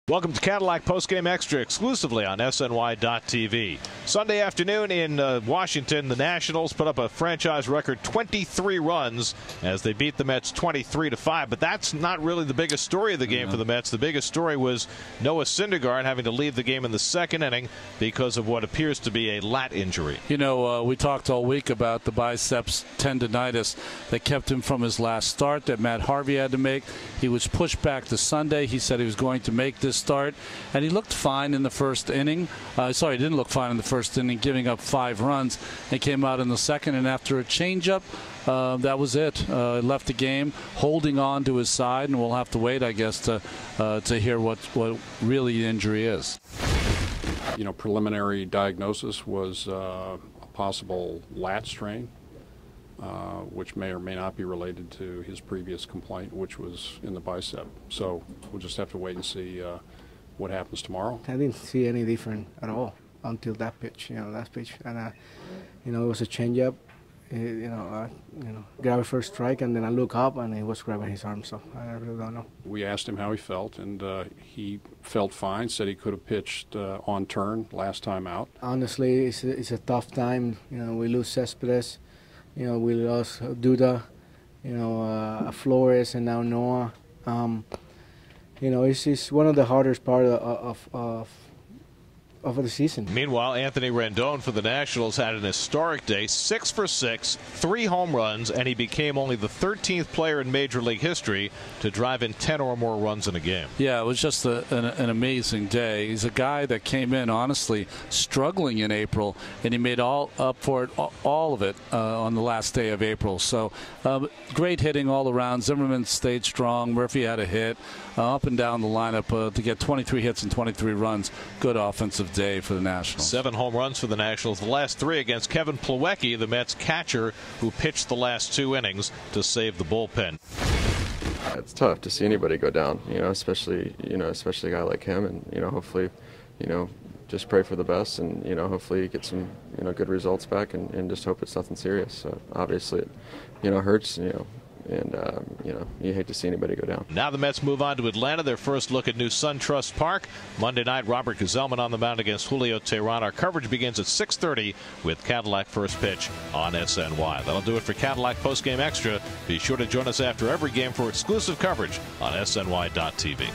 Welcome to Cadillac Postgame Extra exclusively on SNY.TV. Sunday afternoon in Washington, the Nationals put up a franchise record 23 runs as they beat the Mets 23-5. But that's not really the biggest story of the game for the Mets. The biggest story was Noah Syndergaard having to leave the game in the second inning because of what appears to be a lat injury. You know, we talked all week about the biceps tendonitis that kept him from his last start that Matt Harvey had to make. He was pushed back to Sunday. He said he was going to make this start, and he looked fine in the first inning. He didn't look fine in the first inning, giving up 5 runs, and came out in the second, and after a changeup, that was it. Left the game, holding on to his side, and we'll have to wait, I guess, to hear what really the injury is. You know, preliminary diagnosis was a possible lat strain, which may or may not be related to his previous complaint, which was in the bicep. So we'll just have to wait and see what happens tomorrow. I didn't see any different at all until that pitch, last pitch. And, it was a changeup. Grab a first strike, and then I look up, and he was grabbing his arm, so I really don't know. We asked him how he felt, and he felt fine, said he could have pitched on turn last time out. Honestly, it's a tough time. We lose Cespedes. We lost Duda, Flores, and now Noah. It's one of the hardest part of the season. Meanwhile, Anthony Rendon for the Nationals had an historic day, 6 for 6, 3 home runs, and he became only the 13th player in Major League history to drive in 10 or more runs in a game. Yeah, it was just an amazing day. He's a guy that came in, honestly, struggling in April, and he made all up for it, all of it, on the last day of April. So great hitting all around. Zimmerman stayed strong. Murphy had a hit. Up and down the lineup to get 23 hits and 23 runs. Good offensive day for the Nationals. 7 home runs for the Nationals. The last 3 against Kevin Plawecki, the Mets catcher, who pitched the last 2 innings to save the bullpen. It's tough to see anybody go down, especially a guy like him, and hopefully, just pray for the best, and hopefully get some good results back, and just hope it's nothing serious. So obviously, it hurts, and you hate to see anybody go down. Now the Mets move on to Atlanta. Their first look at new SunTrust Park. Monday night, Robert Gsellman on the mound against Julio Teheran. Our coverage begins at 6:30 with Cadillac first pitch on SNY. That'll do it for Cadillac Postgame Extra. Be sure to join us after every game for exclusive coverage on SNY.TV.